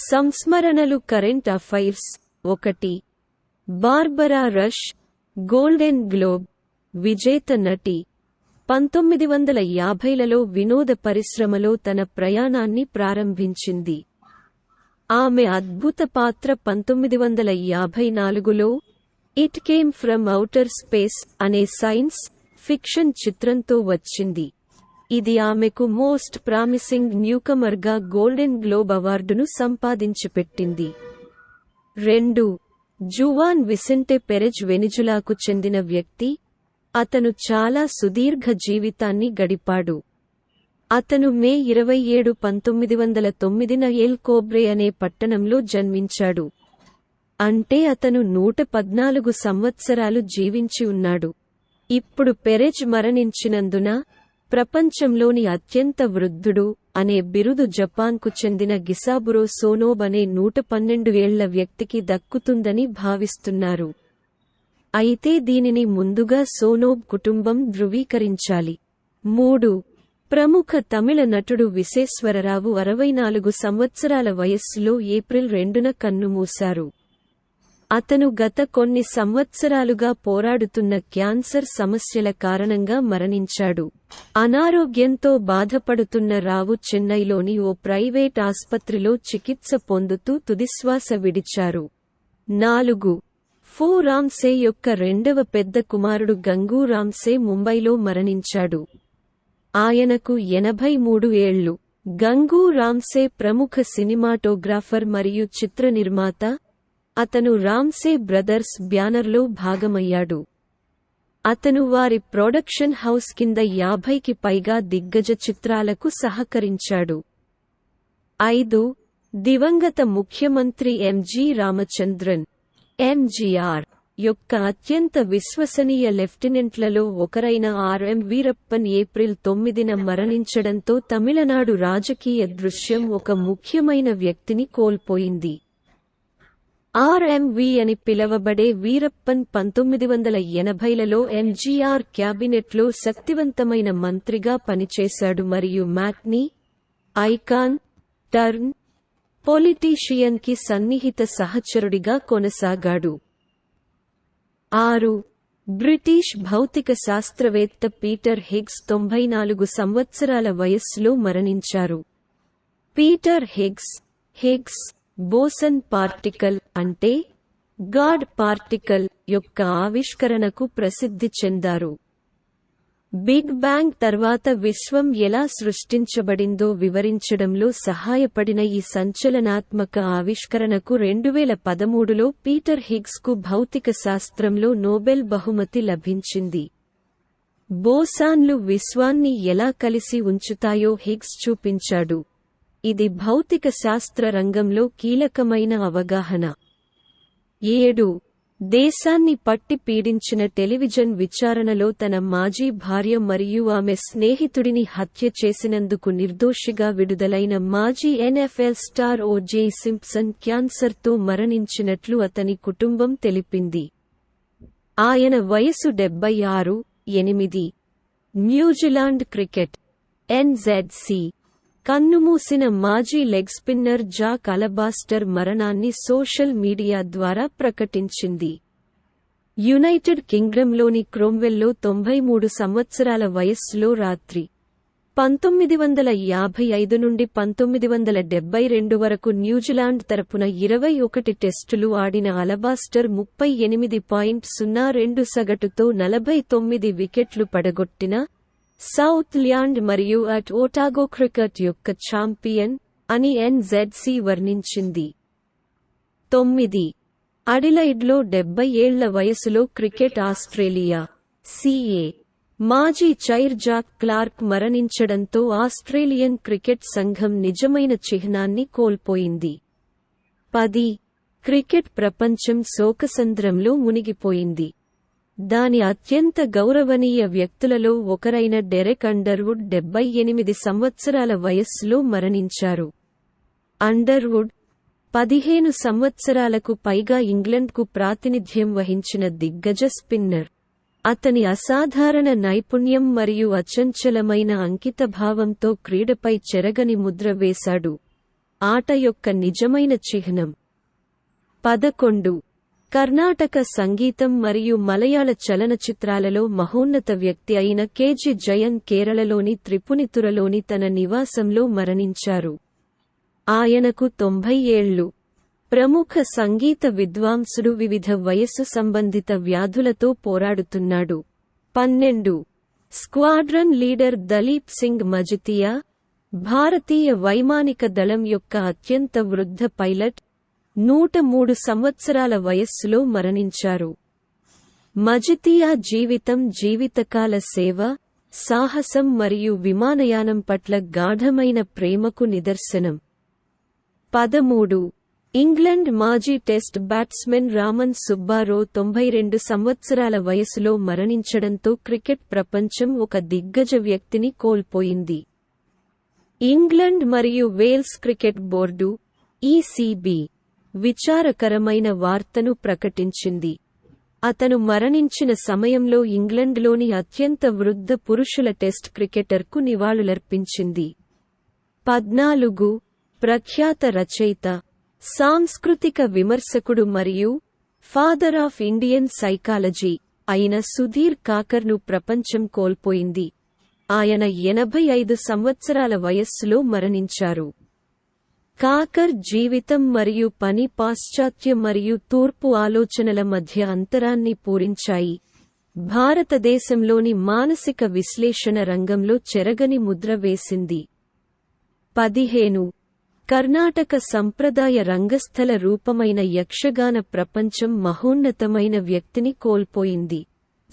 సంస్మరణలు current affairs 1. Barbara Rush, Golden Globe విజేత నటి. 1950లలో వినోద పరిశ్రమలో తన ప్రయాణాన్ని ప్రారంభించింది. ఆమె అద్భుత పాత్ర 1954లో It Came From Outer Space అనే సైన్స్ ఫిక్షన్ చిత్రంతో వచ్చింది. ఇది ఆమెకు మోస్ట్ ప్రామిసింగ్ న్యూకమర్గా గోల్డెన్ గ్లోబ్ అవార్డును సంపాదించిపెట్టింది. 2. జువాన్ విసెంటె పెరెజ్ వెనిజులాకు చెందిన వ్యక్తి. అతను చాలా సుదీర్ఘ జీవితాన్ని గడిపాడు. అతను మే 27, 1909న ఎల్ కోబ్రే అనే పట్టణంలో జన్మించాడు. అంటే అతను 114 సంవత్సరాలు జీవించి ఉన్నాడు. ఇప్పుడు పెరెజ్ మరణించినందున ప్రపంచంలోని అత్యంత వృద్ధుడు అనే బిరుదు జపాన్కు చెందిన గిసాబురో సోనోబ్ అనే 112 ఏళ్ల వ్యక్తికి దక్కుతుందని భావిస్తున్నారు. అయితే దీనిని ముందుగా సోనోబ్ కుటుంబం ధృవీకరించాలి. 3. ప్రముఖ తమిళ నటుడు విశ్వేశ్వరరావు 64 సంవత్సరాల వయస్సులో ఏప్రిల్ 2న కన్నుమూశారు. అతను గత కొన్ని సంవత్సరాలుగా పోరాడుతున్న క్యాన్సర్ సమస్యల కారణంగా మరణించాడు. అనారోగ్యంతో బాధపడుతున్న రావు చెన్నైలోని ఓ ప్రైవేట్ ఆస్పత్రిలో చికిత్స పొందుతూ తుదిశ్వాస విడిచారు. 4. ఫో రామ్సే యొక్క రెండవ పెద్ద కుమారుడు గంగూ రామ్సే ముంబైలో మరణించాడు. ఆయనకు 83 ఏళ్లు. గంగూ రామ్సే ప్రముఖ సినిమాటోగ్రాఫర్ మరియు చిత్ర నిర్మాత. అతను రామ్సే బ్రదర్స్ బ్యానర్లో భాగమయ్యాడు. అతను వారి ప్రొడక్షన్ హౌస్ కింద 50కి పైగా దిగ్గజ చిత్రాలకు సహకరించాడు. 5. దివంగత ముఖ్యమంత్రి ఎంజి రామచంద్రన్ ఎంజీఆర్ యొక్క అత్యంత విశ్వసనీయ లెఫ్టినెంట్లలో ఒకరైన ఆర్ఎం వీరప్పన్ ఏప్రిల్ 9న మరణించడంతో తమిళనాడు రాజకీయ దృశ్యం ఒక ముఖ్యమైన వ్యక్తిని కోల్పోయింది. ఆర్ఎంవి అని పిలవబడే వీరప్పన్ 1980లలో ఎంజీఆర్ క్యాబినెట్లో శక్తివంతమైన మంత్రిగా పనిచేశాడు మరియు మ్యాట్నీ, ఐకాన్, టర్న్, పొలిటీషియన్కి సన్నిహిత సహచరుడిగా కొనసాగాడు. 6. బ్రిటిష్ భౌతిక శాస్త్రవేత్త పీటర్ హిగ్స్ 94 సంవత్సరాల వయస్సులో మరణించారు. పీటర్ హిగ్స్ బోసన్ పార్టికల్ అంటే గాడ్ పార్టికల్ యొక్క ఆవిష్కరణకు ప్రసిద్ధి చెందారు. బిగ్ బ్యాంగ్ తర్వాత విశ్వం ఎలా సృష్టించబడిందో వివరించడంలో సహాయపడిన ఈ సంచలనాత్మక ఆవిష్కరణకు 2013లో పీటర్ హిగ్స్కు భౌతిక శాస్త్రంలో నోబెల్ బహుమతి లభించింది. బోసాన్లు విశ్వాన్ని ఎలా కలిసి ఉంచుతాయో హిగ్స్ చూపించాడు. ఇది భౌతిక శాస్త్ర రంగంలో కీలకమైన అవగాహన. 7. దేశాన్ని పట్టి పీడించిన టెలివిజన్ విచారణలో తన మాజీ భార్య మరియు ఆమె స్నేహితుడిని హత్య చేసినందుకు నిర్దోషిగా విడుదలైన మాజీ ఎన్ఎఫ్ఎల్ స్టార్ ఓజే సింప్సన్ క్యాన్సర్తో మరణించినట్లు అతని కుటుంబం తెలిపింది. ఆయన వయసు 76. 8. న్యూజిలాండ్ క్రికెట్ ఎన్జెడ్సి కన్నుమూసిన మాజీ లెగ్ స్పిన్నర్ జాక్ అలబాస్టర్ మరణాన్ని సోషల్ మీడియా ద్వారా ప్రకటించింది. యునైటెడ్ కింగ్డమ్లోని క్రోమ్వెల్లో 93 సంవత్సరాల వయస్సులో రాత్రి 1955 నుండి 1972 వరకు న్యూజిలాండ్ తరపున 21 టెస్టులు ఆడిన అలబాస్టర్ 38.02 సగటుతో 49 వికెట్లు పడగొట్టిన సౌత్ ల్యాండ్ మరియు అట్ ఓటాగో క్రికెట్ యొక్క ఛాంపియన్ అని ఎన్జెడ్సి వర్ణించింది. 9. అడిలైడ్లో 70 ఏళ్ల వయసులో క్రికెట్ ఆస్ట్రేలియా సిఏ మాజీ చైర్ జాక్ క్లార్క్ మరణించడంతో ఆస్ట్రేలియన్ క్రికెట్ సంఘం నిజమైన చిహ్నాన్ని కోల్పోయింది. 10. క్రికెట్ ప్రపంచం శోకసంద్రంలో మునిగిపోయింది. దాని అత్యంత గౌరవనీయ వ్యక్తులలో ఒకరైన డెరెక్ అండర్వుడ్ 78 సంవత్సరాల వయస్సులో మరణించారు. అండర్వుడ్ 15 సంవత్సరాలకు పైగా ఇంగ్లండ్కు ప్రాతినిధ్యం వహించిన దిగ్గజ స్పిన్నర్. అతని అసాధారణ నైపుణ్యం మరియు అచంచలమైన అంకితభావంతో క్రీడపై చెరగని ముద్ర వేశాడు. ఆట యొక్క నిజమైన చిహ్నం. 11. కర్ణాటక సంగీతం మరియు మలయాళ చలనచిత్రాలలో మహోన్నత వ్యక్తి అయిన కె.జి. జయన్ కేరళలోని త్రిపునితురలోని తన నివాసంలో మరణించారు. ఆయనకు 90 ఏళ్లు. ప్రముఖ సంగీత విద్వాంసుడు, వివిధ వయస్సు సంబంధిత వ్యాధులతో పోరాడుతున్నాడు. 12. స్క్వాడ్రన్ లీడర్ దలీప్ సింగ్ మజితియా, భారతీయ వైమానిక దళం యొక్క అత్యంత వృద్ధ పైలట్, 103 సంవత్సరాల వయస్సులో మరణించారు. మజితియా జీవితం జీవితకాల సేవ, సాహసం మరియు విమానయానం పట్ల గాఢమైన ప్రేమకు నిదర్శనం. 13. ఇంగ్లండ్ మాజీ టెస్ట్ బ్యాట్స్మెన్ రామన్ సుబ్బారో 92 సంవత్సరాల వయసులో మరణించడంతో క్రికెట్ ప్రపంచం ఒక దిగ్గజ వ్యక్తిని కోల్పోయింది. ఇంగ్లండ్ మరియు వేల్స్ క్రికెట్ బోర్డు (ఈసీబీ) విచారకరమైన వార్తను ప్రకటించింది. అతను మరణించిన సమయంలో ఇంగ్లండ్లోని అత్యంత వృద్ధ పురుషుల టెస్ట్ క్రికెటర్కు నివాళులర్పించింది. 14. ప్రఖ్యాత రచయిత, సాంస్కృతిక విమర్శకుడు మరియు ఫాదర్ ఆఫ్ ఇండియన్ సైకాలజీ అయిన సుధీర్ కాకర్ను ప్రపంచం కోల్పోయింది. ఆయన 85 సంవత్సరాల వయస్సులో మరణించారు. కాకర్ జీవితం మరియు పని పాశ్చాత్య మరియు తూర్పు ఆలోచనల మధ్య అంతరాన్ని పూరించాయి. భారతదేశంలోని మానసిక విశ్లేషణ రంగంలో చెరగని ముద్ర వేసింది. 15. కర్ణాటక సంప్రదాయ రంగస్థల రూపమైన యక్షగాన ప్రపంచం మహోన్నతమైన వ్యక్తిని కోల్పోయింది.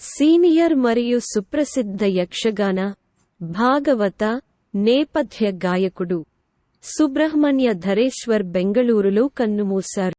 సీనియర్ మరియు సుప్రసిద్ధ యక్షగాన, భాగవత, నేపథ్య గాయకుడు సుబ్రహ్మణ్య ధరేశ్వర్ బెంగళూరులో కన్నుమూశారు.